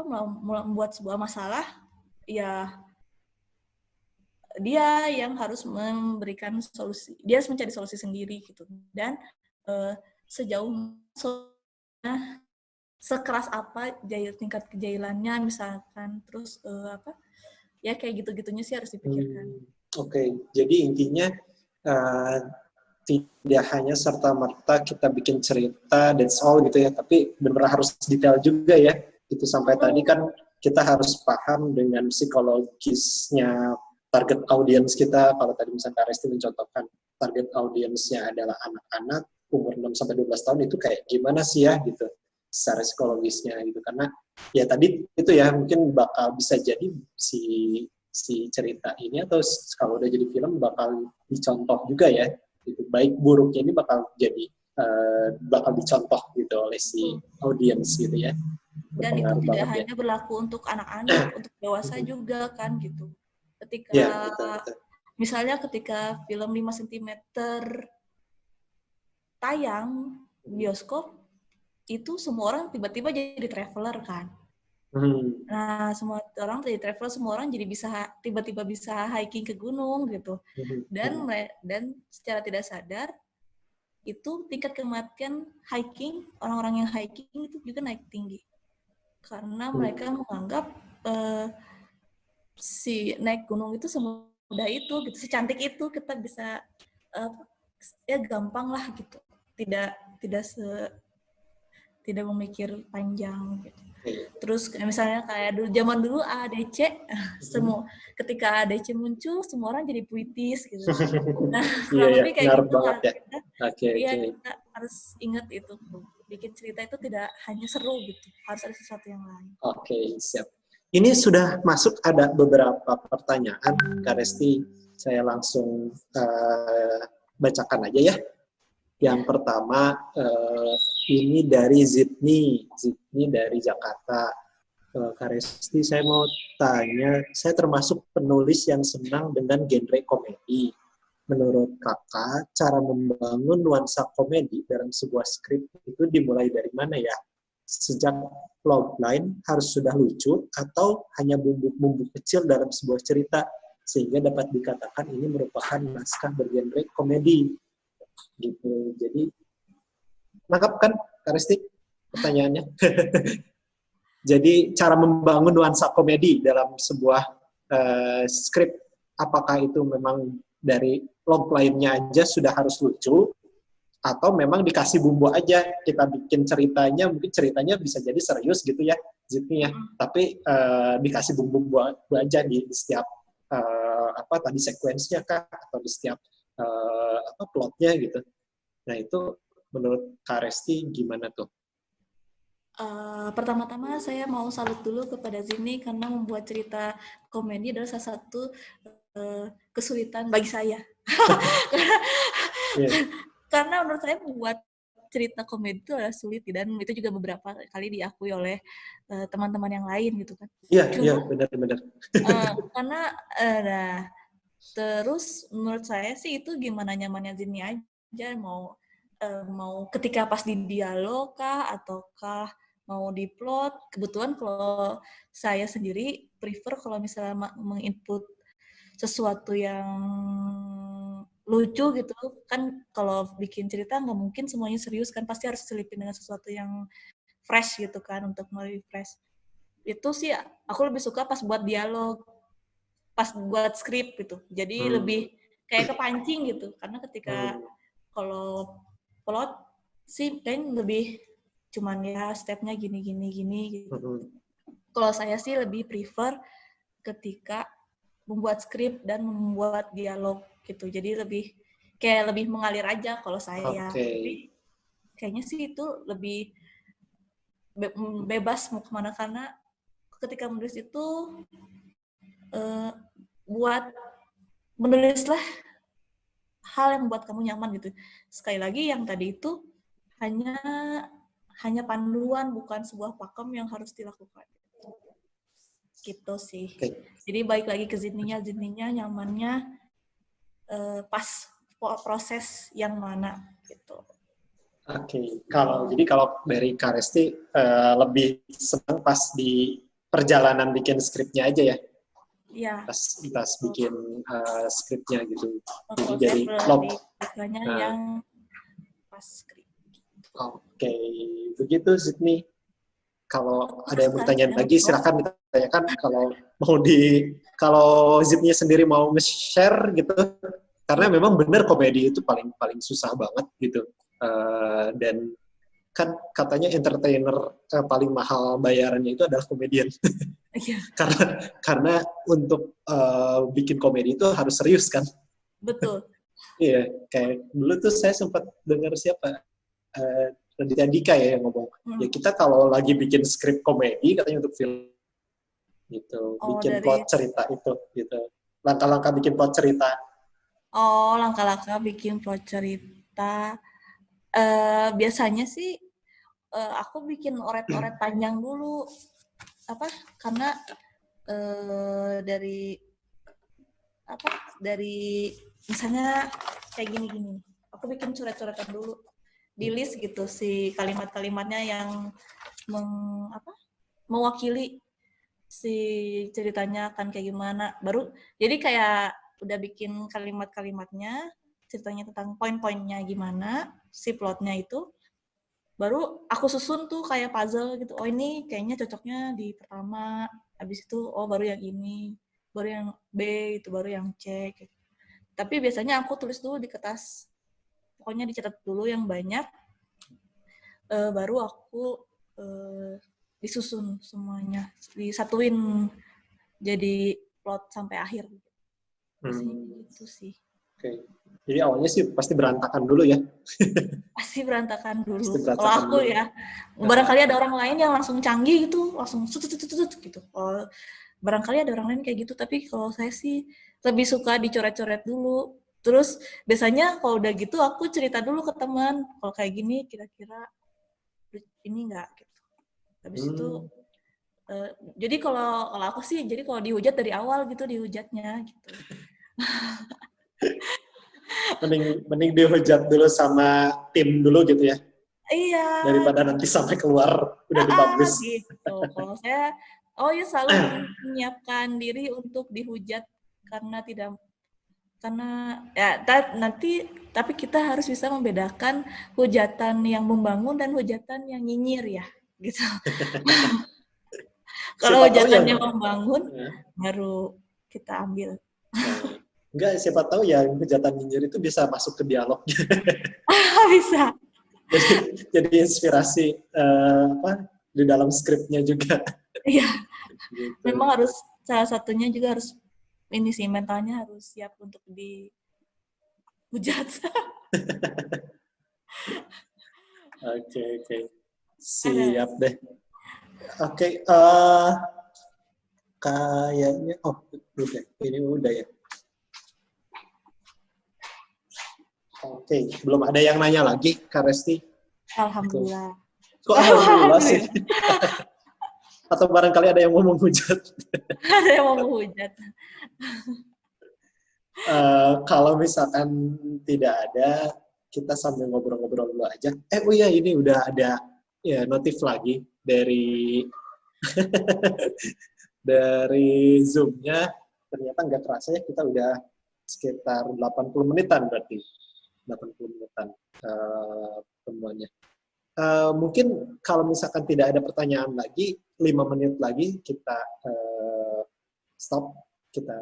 Speaker 2: membuat sebuah masalah, ya dia yang harus memberikan solusi. Dia harus mencari solusi sendiri gitu. Dan sejauh sekeras apa tingkat kejailannya misalkan, terus ya kayak gitu-gitunya sih harus dipikirkan.
Speaker 1: Oke. Jadi intinya tidak hanya serta-merta kita bikin cerita that's all gitu ya, tapi benar-benar harus detail juga ya. Itu sampai tadi kan kita harus paham dengan psikologisnya target audiens kita. Kalau tadi misalnya Kak Resti mencontohkan target audiensnya adalah anak-anak umur 6-12 tahun, itu kayak gimana sih ya gitu secara psikologisnya gitu. Karena ya tadi itu ya mungkin bakal bisa jadi si cerita ini atau kalau udah jadi film bakal dicontoh juga ya, gitu. Baik buruknya ini bakal jadi bakal dicontoh gitu oleh si audiens gitu ya.
Speaker 2: Dan itu tidak hanya berlaku untuk anak-anak, untuk dewasa juga kan gitu. Ketika betul. Misalnya ketika film 5 cm tayang bioskop, itu semua orang tiba-tiba jadi traveler kan. Nah, semua orang jadi traveler, semua orang jadi tiba-tiba bisa hiking ke gunung gitu. Dan secara tidak sadar itu tingkat kematian hiking, orang-orang yang hiking itu juga naik tinggi. Karena mereka menganggap si naik gunung itu semudah itu gitu, secantik itu kita bisa ya gampang lah gitu. Tidak memikir panjang gitu. Terus misalnya kayak zaman dulu ADC, ketika ADC muncul semua orang jadi puitis gitu. Nah, kurang lebih kayak gitu lah. Kita harus ingat itu. Bikin cerita itu tidak hanya seru gitu, harus ada sesuatu yang lain.
Speaker 1: Oke, siap. Ini sudah masuk ada beberapa pertanyaan, Kak Resti. Saya langsung bacakan aja ya. Yang pertama, ini dari Zidni dari Jakarta. Kak Resti, saya mau tanya, saya termasuk penulis yang senang dengan genre komedi. Menurut Kakak, cara membangun nuansa komedi dalam sebuah skrip itu dimulai dari mana ya? Sejak plotline harus sudah lucu atau hanya bumbu-bumbu kecil dalam sebuah cerita sehingga dapat dikatakan ini merupakan naskah bergenre komedi gitu. Jadi nangkap kan Kak Resti pertanyaannya? Jadi cara membangun nuansa komedi dalam sebuah skrip, apakah itu memang dari logline-nya aja sudah harus lucu atau memang dikasih bumbu aja, kita bikin ceritanya, mungkin ceritanya bisa jadi serius gitu ya, Zidni ya, tapi dikasih bumbu aja di setiap tadi sekuensnya kah, atau di setiap plotnya gitu. Nah itu menurut Kak Resti gimana tuh?
Speaker 2: Pertama-tama saya mau salut dulu kepada Zidni karena membuat cerita komedi adalah salah satu kesulitan bagi saya. Karena menurut saya membuat cerita komedi itu adalah sulit, dan itu juga beberapa kali diakui oleh teman-teman yang lain gitu kan.
Speaker 1: Iya, benar-benar.
Speaker 2: Karena terus menurut saya sih itu gimana nyamannya Zidni aja, mau mau ketika pas di dialog kah ataukah mau di plot. Kebetulan kalau saya sendiri prefer kalau misalnya menginput sesuatu yang lucu gitu kan, kalau bikin cerita nggak mungkin semuanya serius kan, pasti harus selipin dengan sesuatu yang fresh gitu kan untuk merefresh. Itu sih aku lebih suka pas buat dialog, pas buat skrip gitu. Jadi lebih kayak kepancing gitu, karena ketika kalau plot sih kayaknya lebih cuman ya stepnya gini gitu. Kalau saya sih lebih prefer ketika membuat skrip dan membuat dialog gitu. Jadi lebih mengalir aja kalau saya. Tapi kayaknya sih itu lebih bebas mau kemana, karena ketika menulis itu buat menulislah hal yang membuat kamu nyaman gitu. Sekali lagi yang tadi itu hanya panduan, bukan sebuah pakem yang harus dilakukan. Gitu sih. Jadi balik lagi ke zininya nyamannya pas proses yang mana gitu.
Speaker 1: Jadi kalau dari Kak Resti lebih senang pas di perjalanan bikin skripnya aja ya? Iya. Pas bikin skripnya gitu.
Speaker 2: Jadi dari plot. Yang pas skrip.
Speaker 1: Oke, begitu Sydney. Kalau ada yang mau ditanyain lagi, silakan ditanyakan. Kalau Zidnya sendiri mau nge-share gitu, karena memang benar komedi itu paling susah banget gitu. Dan kan katanya entertainer paling mahal bayarannya itu adalah komedian. karena untuk bikin komedi itu harus serius kan.
Speaker 2: Betul.
Speaker 1: Iya, kayak dulu tuh saya sempat dengar siapa Raditya Dika ya yang ngomong, ya kita kalau lagi bikin skrip komedi katanya untuk film gitu, bikin plot cerita itu gitu. Langkah-langkah bikin plot cerita.
Speaker 2: Oh, langkah-langkah bikin plot cerita. Biasanya sih aku bikin oret-oret panjang dulu. Karena dari misalnya kayak gini. Aku bikin coret-coretan dulu. Di list gitu si kalimat-kalimatnya yang mewakili si ceritanya akan kayak gimana. Baru jadi kayak udah bikin kalimat-kalimatnya, ceritanya tentang poin-poinnya gimana, si plotnya itu. Baru aku susun tuh kayak puzzle gitu. Oh ini kayaknya cocoknya di pertama, habis itu baru yang ini, baru yang B itu, baru yang C gitu. Tapi biasanya aku tulis dulu di kertas. Pokoknya dicatat dulu yang banyak, baru aku disusun semuanya, disatuin jadi plot sampai akhir. Gitu sih.
Speaker 1: Oke. Jadi awalnya sih pasti berantakan dulu ya?
Speaker 2: Pasti berantakan dulu. Kalau aku ya, barangkali ada orang lain yang langsung canggih gitu, langsung tutut gitu. Barangkali ada orang lain kayak gitu, tapi kalau saya sih lebih suka dicoret-coret dulu. Terus biasanya kalau udah gitu aku cerita dulu ke teman, kalau kayak gini kira-kira ini enggak gitu. Habis itu jadi kalau aku sih, jadi kalau dihujat dari awal gitu, dihujatnya gitu.
Speaker 1: mending dihujat dulu sama tim dulu gitu ya?
Speaker 2: Iya.
Speaker 1: Daripada nanti sampai keluar udah dipublish.
Speaker 2: Gitu. Kalau saya, selalu menyiapkan diri untuk dihujat tapi kita harus bisa membedakan hujatan yang membangun dan hujatan yang nyinyir ya, gitu. Kalau hujatan yang membangun, baru kita ambil.
Speaker 1: Enggak, siapa tahu ya hujatan nyinyir itu bisa masuk ke dialog.
Speaker 2: Bisa.
Speaker 1: Jadi inspirasi di dalam skripnya juga.
Speaker 2: Iya. Gitu. Memang harus salah satunya juga harus ini sih, mentalnya harus siap untuk dihujat.
Speaker 1: Oke. Siap deh. Oke, kayaknya ini udah ya. Oke, belum ada yang nanya lagi, Kak Resti?
Speaker 2: Alhamdulillah.
Speaker 1: Kok alhamdulillah sih? Atau barangkali ada yang mau menghujat?
Speaker 2: Ada yang mau menghujat.
Speaker 1: Kalau misalkan tidak ada, kita sambil ngobrol-ngobrol dulu aja. Oh iya, ini udah ada ya notif lagi dari dari Zoom-nya. Ternyata nggak kerasa ya, kita udah sekitar 80 menitan berarti. 80 menitan temuannya. Mungkin kalau misalkan tidak ada pertanyaan lagi, 5 menit lagi kita stop, kita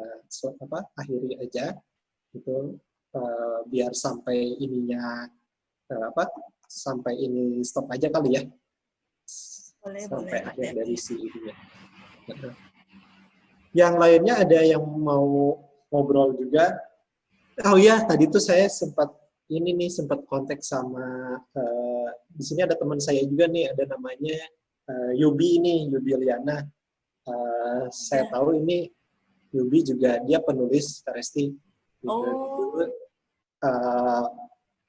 Speaker 1: akhiri aja gitu, biar sampai ininya sampai ini stop aja kali ya, sampai akhir dari si ininya. Yang lainnya ada yang mau ngobrol juga? Oh ya, tadi tuh saya sempat kontak sama di sini ada teman saya juga nih, ada namanya Yubi Liana. Saya tahu ini Yubi juga dia penulis Resti. Gitu.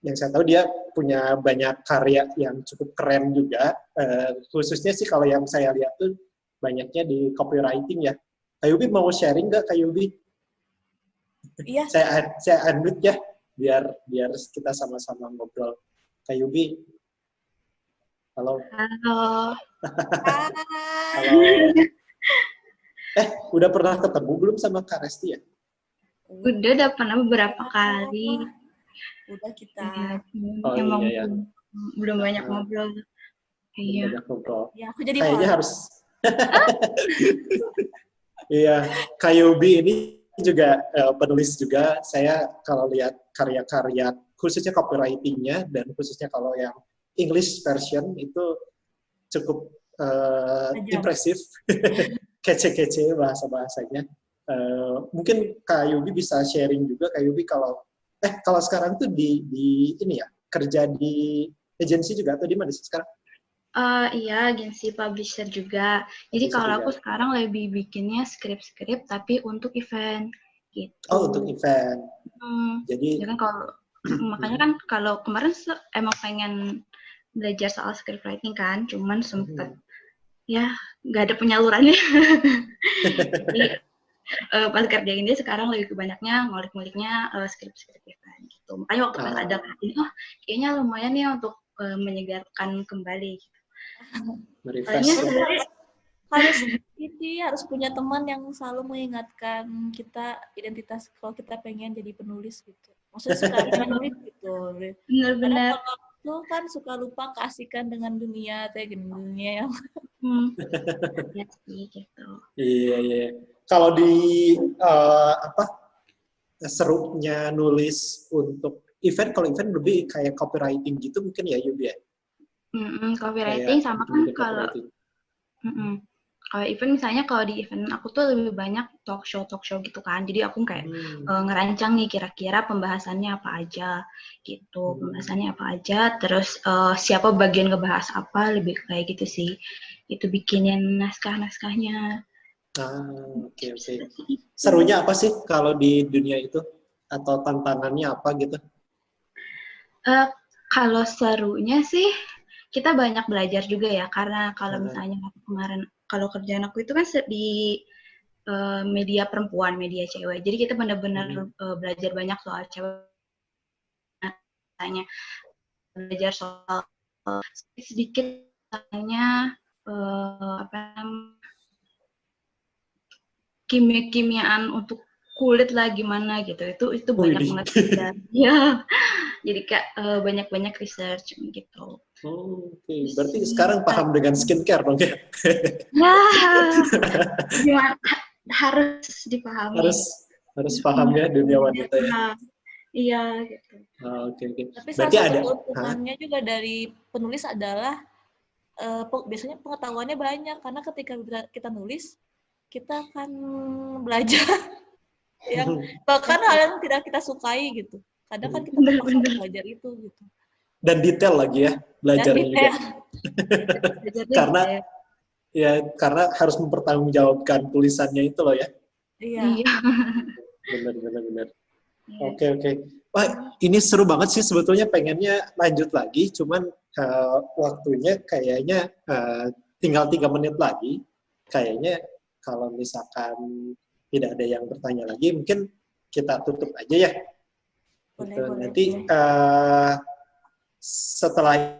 Speaker 1: Yang saya tahu dia punya banyak karya yang cukup keren juga. Khususnya sih kalau yang saya lihat tuh banyaknya di copywriting ya. Kak Yubi mau sharing nggak, Kak Yubi?
Speaker 2: Iya.
Speaker 1: Saya unmute ya, biar kita sama-sama ngobrol. Kak Yubi. Halo.
Speaker 3: Halo.
Speaker 1: Halo. Udah pernah ketemu belum sama Kak Resti ya?
Speaker 3: Udah pernah beberapa kali.
Speaker 2: Udah kita.
Speaker 3: Emang belum banyak ngobrol. Iya.
Speaker 1: Banyak ngobrol.
Speaker 2: Ya, aku jadi
Speaker 1: kayaknya harus. Iya, Kak Yubi ini juga penulis juga. Saya kalau lihat karya-karya khususnya copywriting-nya dan khususnya kalau yang English version itu cukup impresif, kece-kece bahasa-bahasanya. Mungkin Kak Yubi bisa sharing juga, Kak Yubi kalau sekarang tuh di ini ya, kerja di agensi juga atau di mana sih sekarang?
Speaker 3: Iya, agensi publisher juga. Jadi kalau aku sekarang lebih bikinnya skrip-skrip tapi untuk event gitu.
Speaker 1: Oh, untuk event. Jadi
Speaker 3: kan makanya kan kalau kemarin emang pengen belajar soal script writing kan, cuman sempet ya nggak ada penyalurannya. Jadi pas kerja ini sekarang lebih banyaknya ngulik-nguliknya script-script event gitu. Makanya waktu pas ada ini, kayaknya lumayan ya untuk menyegarkan kembali. Gitu.
Speaker 2: Harus punya teman yang selalu mengingatkan kita identitas kalau kita pengen jadi penulis gitu. Maksudnya suka menulis gitu.
Speaker 3: Benar-benar.
Speaker 2: Karena kalau itu kan suka lupa keasikan dengan dunia yang
Speaker 3: ya sih gitu.
Speaker 1: Iya. Kalau di serunya nulis untuk event, kalau event lebih kayak copywriting gitu mungkin ya Yubi ya?
Speaker 3: Copywriting sama kan kalau event misalnya kalau di event aku tuh lebih banyak talk show gitu kan. Jadi aku kayak ngerancang nih kira-kira pembahasannya apa aja gitu. Pembahasannya apa aja, terus siapa bagian ngebahas apa, lebih kayak gitu sih. Itu bikinin naskah-naskahnya.
Speaker 1: Oke. Serunya apa sih kalau di dunia itu? Atau tantangannya apa gitu?
Speaker 3: Kalau serunya sih kita banyak belajar juga ya, karena kalau misalnya kemarin kalau kerjaan aku itu kan di media perempuan, media cewek. Jadi kita benar-benar belajar banyak soal cewek. Belajar soal sedikit misalnya kimia-kimiaan untuk kulit lah gimana gitu. Itu banyak banget belajar. Ya. Jadi kayak banyak-banyak research gitu.
Speaker 1: Oke. Berarti sekarang paham dengan skincare dong ya?
Speaker 3: Ya, harus dipahami.
Speaker 1: Harus paham ya dunia wanita ya.
Speaker 3: Iya gitu.
Speaker 2: Oke. Tapi salah satu keuntungannya juga dari penulis adalah biasanya pengetahuannya banyak karena ketika kita nulis kita akan belajar yang bahkan hal yang tidak kita sukai gitu. Kadang kan kita terpaksa belajar itu gitu.
Speaker 1: Dan detail lagi ya belajarnya juga. karena harus mempertanggungjawabkan tulisannya itu loh ya.
Speaker 2: Iya.
Speaker 1: Benar. Oke. Wah, ini seru banget sih sebetulnya, pengennya lanjut lagi, cuman waktunya kayaknya tinggal 3 menit lagi. Kayaknya kalau misalkan tidak ada yang bertanya lagi, mungkin kita tutup aja ya.
Speaker 2: Boleh.
Speaker 1: Nanti setelah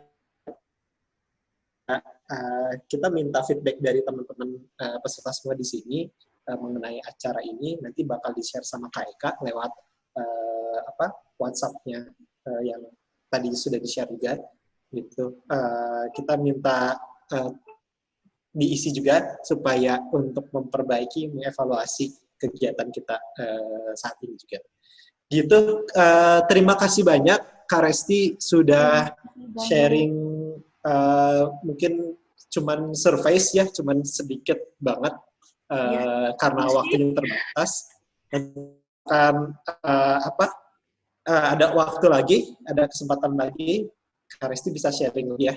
Speaker 1: kita minta feedback dari teman-teman peserta semua di sini mengenai acara ini, nanti bakal di-share sama Kak Eka lewat WhatsApp-nya yang tadi sudah di-share juga. Gitu. Kita minta diisi juga supaya untuk memperbaiki, mengevaluasi kegiatan kita saat ini juga. Gitu. Terima kasih banyak Kak Resti sudah sharing, mungkin cuman surface ya, cuman sedikit banget karena waktunya terbatas. Dan ada waktu lagi, ada kesempatan lagi, Kak Resti bisa sharing ya.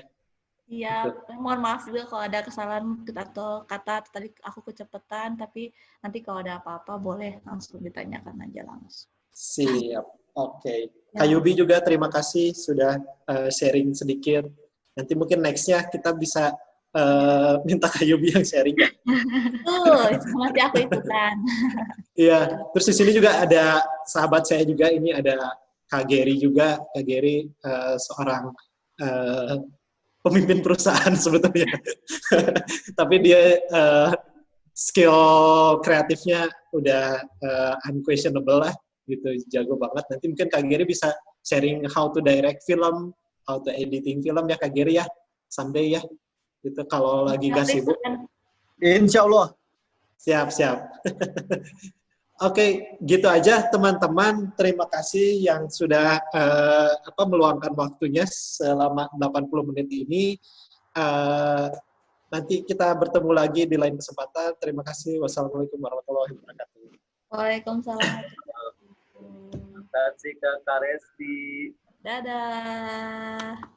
Speaker 2: Iya, mohon maaf juga kalau ada kesalahan atau kata tadi aku kecepatan, tapi nanti kalau ada apa-apa boleh langsung ditanyakan aja langsung.
Speaker 1: Siap, oke.
Speaker 2: Ya.
Speaker 1: Kak Yubi juga terima kasih sudah sharing sedikit. Nanti mungkin next-nya kita bisa minta Kak Yubi yang sharing.
Speaker 2: Nanti aku ikutan.
Speaker 1: Iya, terus di sini juga ada sahabat saya juga, ini ada Kak Gary juga. Kak Gary seorang pemimpin perusahaan sebetulnya. Tapi dia skill kreatifnya udah unquestionable lah, gitu, jago banget. Nanti mungkin Kak Gary bisa sharing how to direct film, how to editing film ya Kak Gary ya, someday ya. Gitu kalau lagi gak sibuk.
Speaker 4: Insya Allah.
Speaker 1: Siap. Oke, gitu aja teman-teman. Terima kasih yang sudah meluangkan waktunya selama 80 menit ini. Nanti kita bertemu lagi di lain kesempatan. Terima kasih. Wassalamualaikum warahmatullahi wabarakatuh.
Speaker 2: Waalaikumsalam.
Speaker 4: Terima kasih Kak Resti.
Speaker 2: Dadah.